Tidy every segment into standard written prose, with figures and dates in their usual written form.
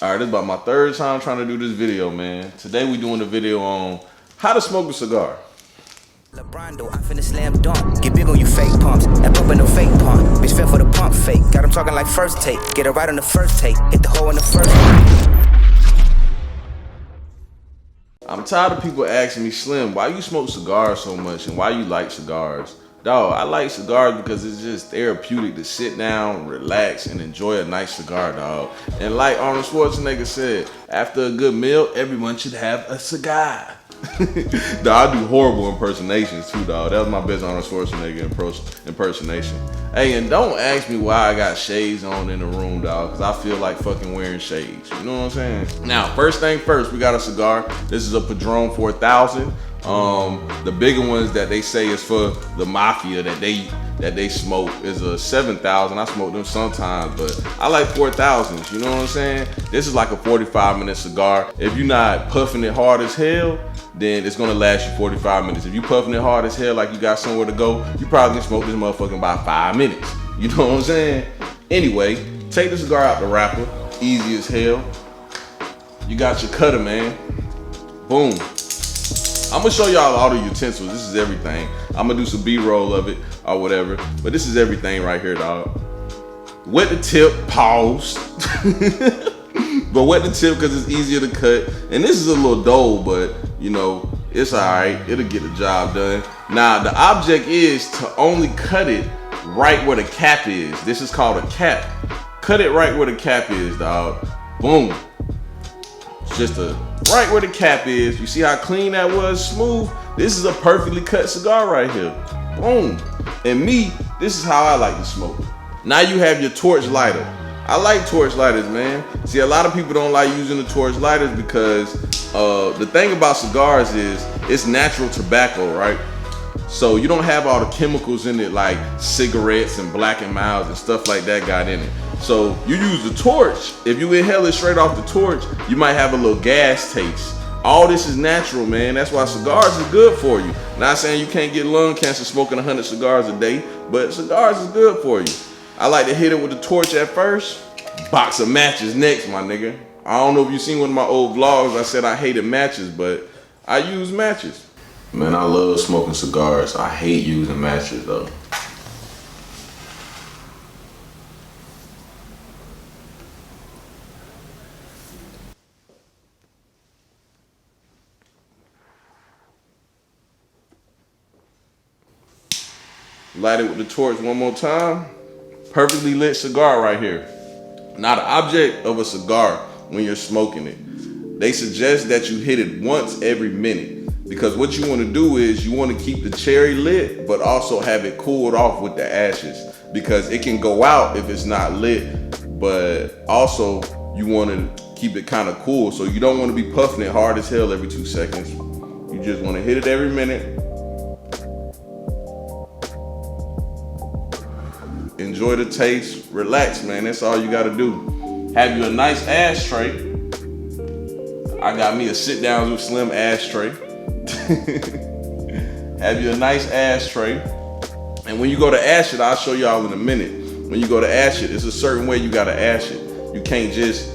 All right, this is about my third time trying to do this video, man. Today we doing a video on how to smoke a cigar. LeBrondo, I finna slam dunk. Get big on you fake pumps. That pump ain't no fake pump. Bitch fell for the pump fake. Got him talking like first take. Get it right on the first take. Hit the hole in the first one. I'm tired of people asking me, Slim, why you smoke cigars so much and why you like cigars? Dawg, I like cigars because it's just therapeutic to sit down, relax, and enjoy a nice cigar, dog. And like Arnold Schwarzenegger said, after a good meal, everyone should have a cigar. Dawg, I do horrible impersonations too, dog. That was my best Arnold Schwarzenegger impersonation. Hey, and don't ask me why I got shades on in the room, dog, because I feel like fucking wearing shades. You know what I'm saying? Now, first thing first, we got a cigar. This is a Padron 4000. The bigger ones that they say is for the mafia that they smoke is a 7000. I smoke them sometimes, but I like 4000s. You know what I'm saying? This is like a 45-minute cigar. If you're not puffing it hard as hell, then it's gonna last you 45 minutes. If you puffing it hard as hell, like you got somewhere to go, you probably can smoke this motherfucker in about 5 minutes. You know what I'm saying? Anyway, take the cigar out the wrapper. Easy as hell. You got your cutter, man. Boom. I'm gonna show y'all all the utensils. This is everything. I'm gonna do some B-roll of it or whatever, but this is everything right here, dog. Wet the tip, pause. But wet the tip because it's easier to cut. And this is a little dull, but you know, it's all right. It'll get the job done. Now, the object is to only cut it right where the cap is. This is called a cap. Cut it right where the cap is, dog. Boom. It's just right where the cap is. You see how clean that was? Smooth. This is a perfectly cut cigar right here. Boom. And me, this is how I like to smoke. Now you have your torch lighter. I like torch lighters, man. See, a lot of people don't like using the torch lighters because the thing about cigars is it's natural tobacco, right? So you don't have all the chemicals in it like cigarettes and Black and Milds and stuff like that got in it. So you use the torch. If you inhale it straight off the torch, you might have a little gas taste. All this is natural, man. That's why cigars is good for you. Not saying you can't get lung cancer smoking 100 cigars a day, but cigars is good for you. I like to hit it with the torch at first. Box of matches next, my nigga. I don't know if you've seen one of my old vlogs. I said I hated matches, but I use matches. Man, I love smoking cigars. I hate using matches, though. Light it with the torch one more time. Perfectly lit cigar right here. Now the object of a cigar when you're smoking it, they suggest that you hit it once every minute because what you want to do is you want to keep the cherry lit but also have it cooled off with the ashes because it can go out if it's not lit, but also you want to keep it kind of cool, so you don't want to be puffing it hard as hell every 2 seconds. You just want to hit it every minute. Enjoy the taste, relax, man. That's all you gotta do. Have you a nice ashtray. I got me a sit down with Slim ashtray. Have you a nice ashtray. And when you go to ash it, I'll show y'all in a minute. When you go to ash it, it's a certain way you gotta ash it. You can't just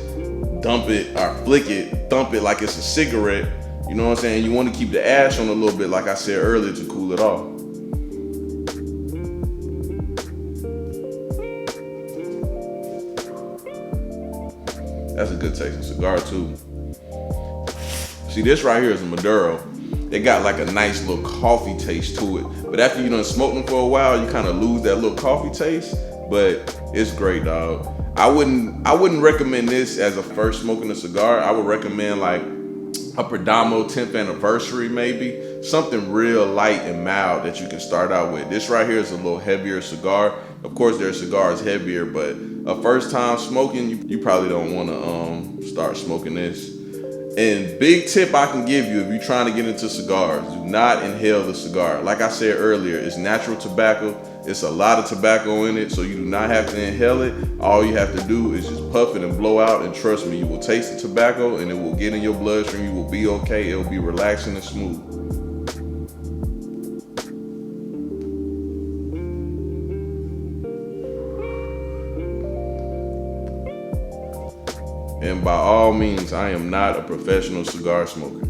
dump it or flick it, thump it like it's a cigarette. You know what I'm saying? You wanna keep the ash on a little bit, like I said earlier, to cool it off. That's a good tasting cigar too. See, this right here is a Maduro. It got like a nice little coffee taste to it. But after you done smoked them for a while, you kind of lose that little coffee taste. But it's great, dog. I wouldn't recommend this as a first smoking a cigar. I would recommend like a Perdomo 10th anniversary maybe. Something real light and mild that you can start out with. This right here is a little heavier cigar. Of course, their cigars heavier, but a first time smoking, you probably don't want to start smoking this. And big tip I can give you if you're trying to get into cigars, do not inhale the cigar. Like I said earlier, it's natural tobacco. It's a lot of tobacco in it, so you do not have to inhale it. All you have to do is just puff it and blow out, and trust me, you will taste the tobacco and it will get in your bloodstream. You will be okay. It will be relaxing and smooth. And And by all means, I am not a professional cigar smoker.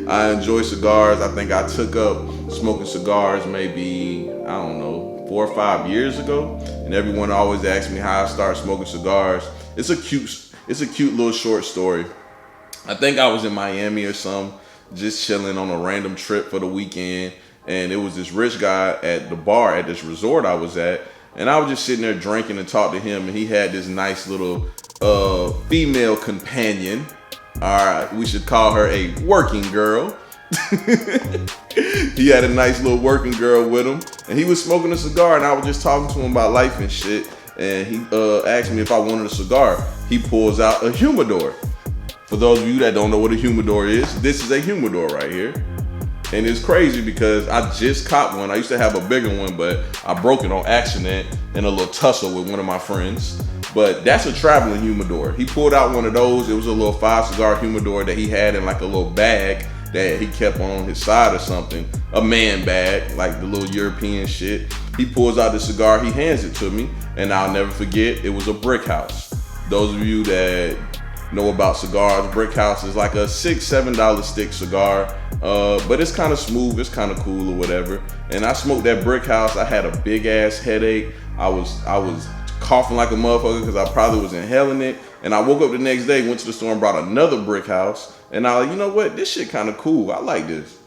I enjoy cigars. I think I took up smoking cigars maybe, I don't know, 4 or 5 years ago. And everyone always asks me how I started smoking cigars. It's a cute little short story. I think I was in Miami or something, just chilling on a random trip for the weekend. And it was this rich guy at the bar at this resort I was at. And I was just sitting there drinking and talking to him. And he had this nice little female companion. All right, we should call her a working girl. He had a nice little working girl with him, and he was smoking a cigar, and I was just talking to him about life and shit. And he asked me if I wanted a cigar. He pulls out a Humidor. For those of you that don't know what a Humidor is, this is a Humidor right here. And it's crazy because I just caught one. I used to have a bigger one, but I broke it on accident in a little tussle with one of my friends. But that's a traveling humidor. He pulled out one of those. It was a little 5-cigar humidor that he had in like a little bag that he kept on his side or something. A man bag, like the little European shit. He pulls out the cigar, he hands it to me, and I'll never forget, it was a Brick House. Those of you that know about cigars, Brick House is like a $6-7 stick cigar. But it's kind of smooth, it's kind of cool or whatever. And I smoked that Brick House. I had a big ass headache. I was coughing like a motherfucker because I probably was inhaling it. And I woke up the next day, went to the store and brought another Brick House. And I was like, you know what? This shit kind of cool. I like this.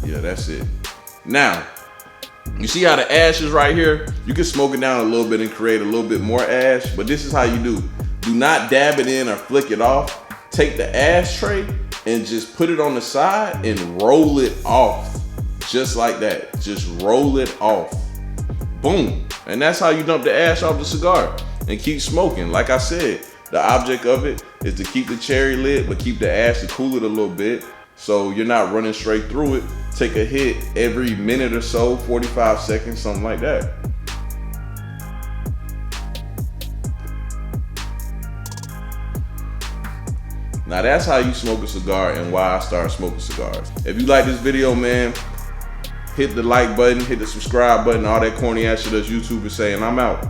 Yeah, that's it. Now, you see how the ash is right here? You can smoke it down a little bit and create a little bit more ash, but this is how you do. Do not dab it in or flick it off. Take the ashtray and just put it on the side and roll it off. Just like that. Just roll it off. Boom. And that's how you dump the ash off the cigar and keep smoking. Like I said, the object of it is to keep the cherry lit, but keep the ash to cool it a little bit so you're not running straight through it. Take a hit every minute or so, 45 seconds, something like that. Now that's how you smoke a cigar and why I started smoking cigars. If you like this video, man, hit the like button, hit the subscribe button, all that corny ass shit that YouTube is saying. I'm out.